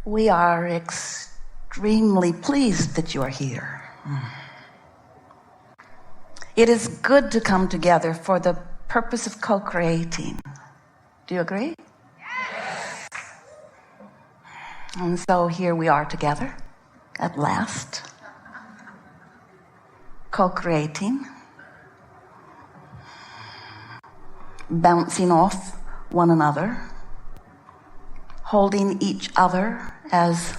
We are extremely pleased that you are here. It is good to come together for the purpose of co-creating. Do you agree? Yes. And so here we are together at last, co-creating, bouncing off one another, holding each other as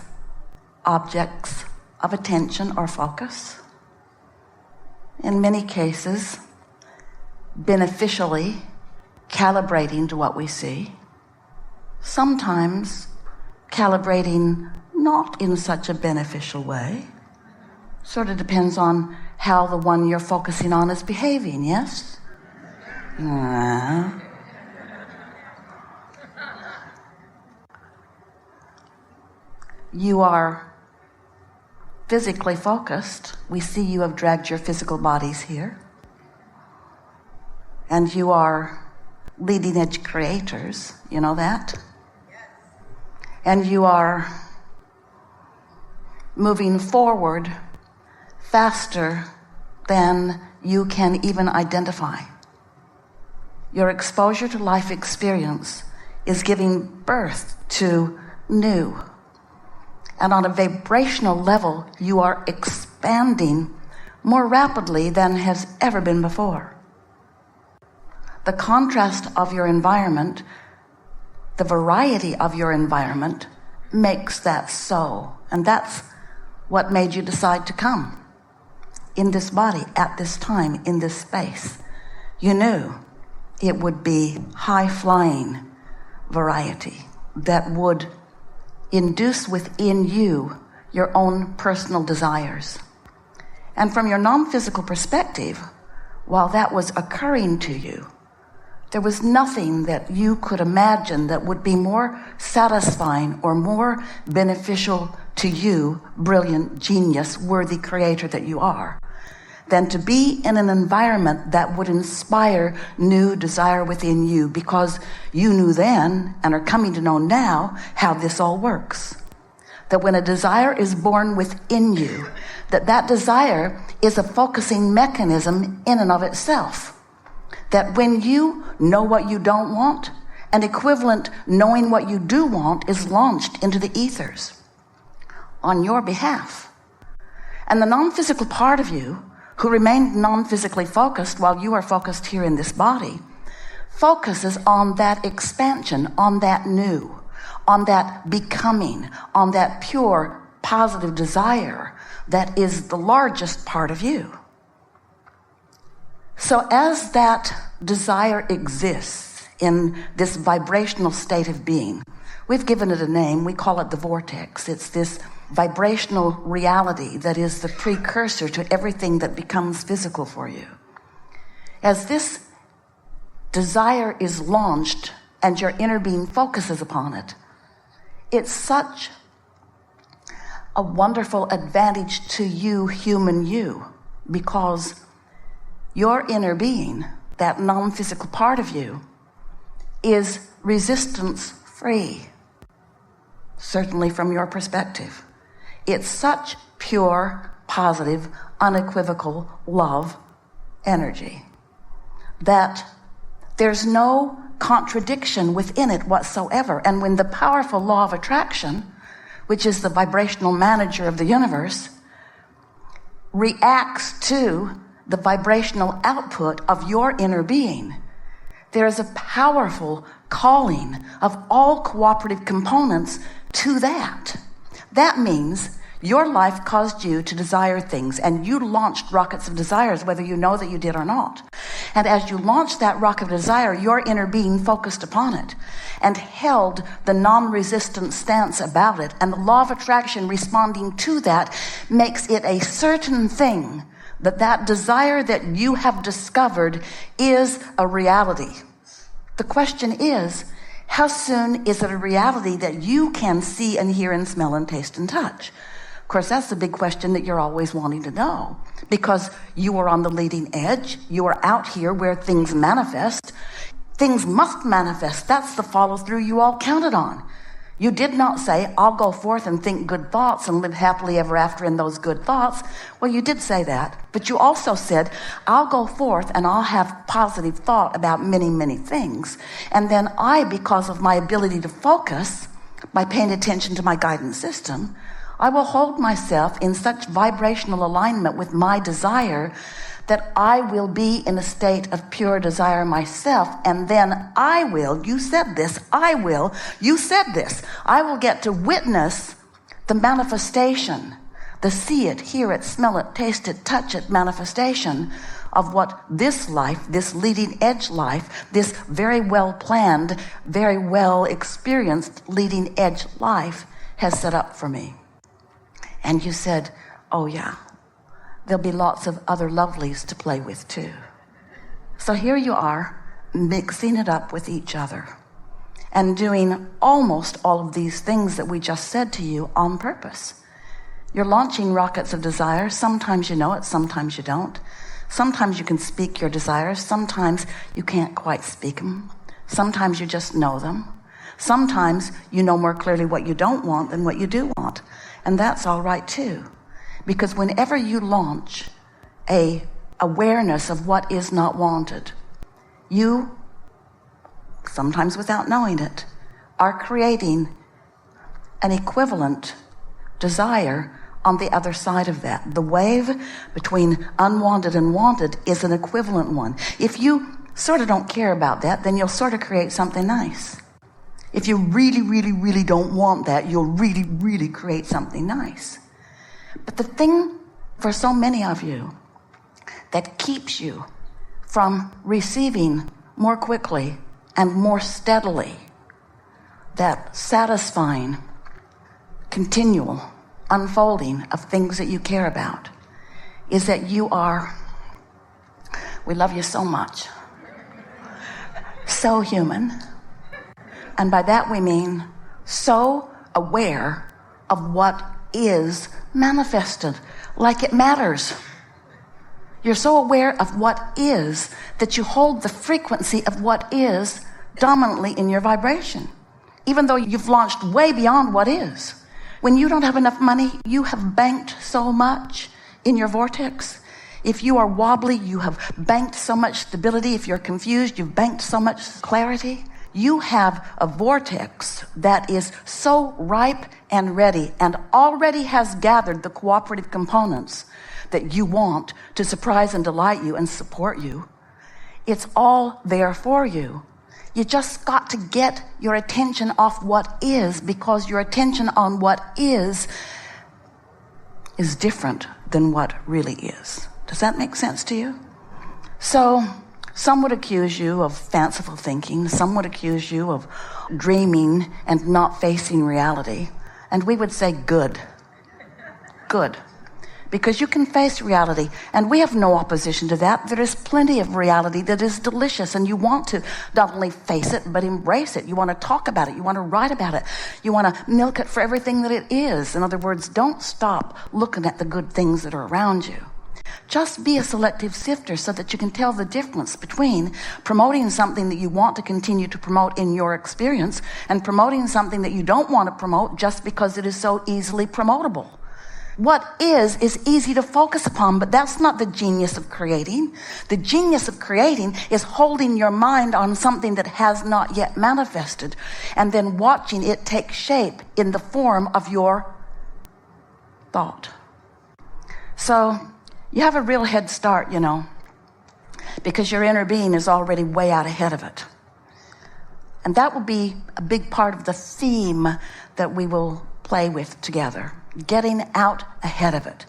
objects of attention or focus. In many cases, beneficially calibrating to what we see. Sometimes calibrating not in such a beneficial way. Sort of depends on how the one you're focusing on is behaving, yes? You are physically focused. We see you have dragged your physical bodies here. And you are leading edge creators. You know that? Yes. And you are moving forward faster than you can even identify. Your exposure to life experience is giving birth to new. And on a vibrational level, you are expanding more rapidly than has ever been before. The contrast of your environment, the variety of your environment, makes that so. And that's what made you decide to come in this body, at this time, in this space. You knew it would be high-flying variety that would induce within you your own personal desires. And from your non-physical perspective, while that was occurring to you, there was nothing that you could imagine that would be more satisfying or more beneficial to you, brilliant, genius, worthy creator that you are, than to be in an environment that would inspire new desire within you, because you knew then and are coming to know now how this all works. That when a desire is born within you, that desire is a focusing mechanism in and of itself. That when you know what you don't want, an equivalent knowing what you do want is launched into the ethers on your behalf. And the non-physical part of you, who remained non-physically focused while you are focused here in this body, focuses on that expansion, on that new, on that becoming, on that pure, positive desire that is the largest part of you. So as that desire exists in this vibrational state of being, we've given it a name, we call it the vortex. It's this vibrational reality that is the precursor to everything that becomes physical for you. As this desire is launched and your inner being focuses upon it, it's such a wonderful advantage to you, human you, because your inner being, that non-physical part of you, is resistance-free, certainly from your perspective. It's such pure, positive, unequivocal love energy that there's no contradiction within it whatsoever. And when the powerful law of attraction, which is the vibrational manager of the universe, reacts to the vibrational output of your inner being, there is a powerful calling of all cooperative components to that. That means your life caused you to desire things, and you launched rockets of desires, whether you know that you did or not. And as you launched that rocket of desire, your inner being focused upon it and held the non-resistant stance about it. And the law of attraction responding to that makes it a certain thing that desire that you have discovered is a reality. The question is, how soon is it a reality that you can see and hear and smell and taste and touch? Of course, that's the big question that you're always wanting to know, because you are on the leading edge. You are out here where things manifest. Things must manifest. That's the follow through you all counted on. You did not say, I'll go forth and think good thoughts and live happily ever after in those good thoughts. Well, you did say that, but you also said, I'll go forth and I'll have positive thought about many, many things. And then I, because of my ability to focus, by paying attention to my guidance system, I will hold myself in such vibrational alignment with my desire that I will be in a state of pure desire myself. And then I will, you said this, you said this, I will get to witness the manifestation, the see it, hear it, smell it, taste it, touch it manifestation of what this life, this leading edge life, this very well planned, very well experienced leading edge life has set up for me. And you said, oh yeah, there'll be lots of other lovelies to play with too. So here you are, mixing it up with each other and doing almost all of these things that we just said to you on purpose. You're launching rockets of desire. Sometimes you know it, sometimes you don't. Sometimes you can speak your desires. Sometimes you can't quite speak them. Sometimes you just know them. Sometimes you know more clearly what you don't want than what you do want. And that's all right too. Because whenever you launch a awareness of what is not wanted, you, sometimes without knowing it, are creating an equivalent desire on the other side of that. The wave between unwanted and wanted is an equivalent one. If you sort of don't care about that, then you'll sort of create something nice. If you really, really, really don't want that, you'll really, really create something nice. But the thing for so many of you that keeps you from receiving more quickly and more steadily that satisfying, continual unfolding of things that you care about is that you are, we love you so much, so human. And by that we mean so aware of what is manifested, like it matters. You're so aware of what is that you hold the frequency of what is dominantly in your vibration, even though you've launched way beyond what is. When you don't have enough money, you have banked so much in your vortex. If you are wobbly, you have banked so much stability. If you're confused, you've banked so much clarity. You have a vortex that is so ripe and ready and already has gathered the cooperative components that you want to surprise and delight you and support you. It's all there for you. You just got to get your attention off what is, because your attention on what is different than what really is. Does that make sense to you? So, some would accuse you of fanciful thinking. Some would accuse you of dreaming and not facing reality. And we would say, good. Good. Because you can face reality. And we have no opposition to that. There is plenty of reality that is delicious. And you want to not only face it, but embrace it. You want to talk about it. You want to write about it. You want to milk it for everything that it is. In other words, don't stop looking at the good things that are around you. Just be a selective sifter so that you can tell the difference between promoting something that you want to continue to promote in your experience and promoting something that you don't want to promote just because it is so easily promotable. What is easy to focus upon, but that's not the genius of creating. The genius of creating is holding your mind on something that has not yet manifested and then watching it take shape in the form of your thought. So, you have a real head start, you know, because your inner being is already way out ahead of it. And that will be a big part of the theme that we will play with together, getting out ahead of it.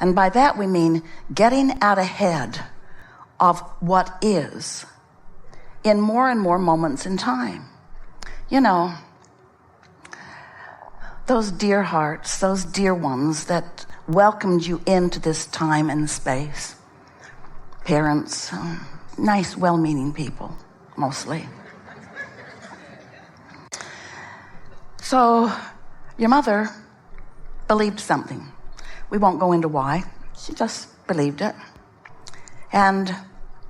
And by that we mean getting out ahead of what is in more and more moments in time. You know, those dear hearts, those dear ones that welcomed you into this time and space. Parents, nice, well-meaning people, mostly. So, your mother believed something. We won't go into why. She just believed it. And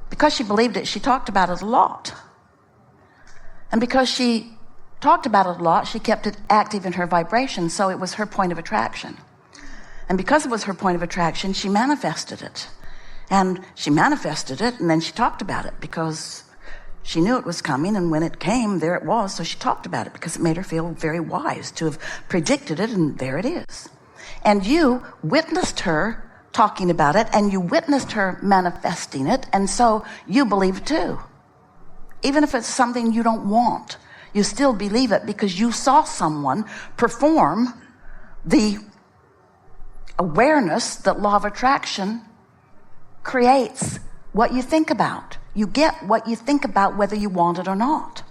because she believed it, she talked about it a lot. And because she talked about it a lot. She kept it active in her vibration, so it was her point of attraction. And because it was her point of attraction, she manifested it. And she manifested it, and then she talked about it because she knew it was coming, and when it came, there it was. So she talked about it because it made her feel very wise to have predicted it, and there it is. And you witnessed her talking about it, and you witnessed her manifesting it, and so you believe it too. Even if it's something you don't want, you still believe it because you saw someone perform the awareness that law of attraction creates what you think about. You get what you think about whether you want it or not.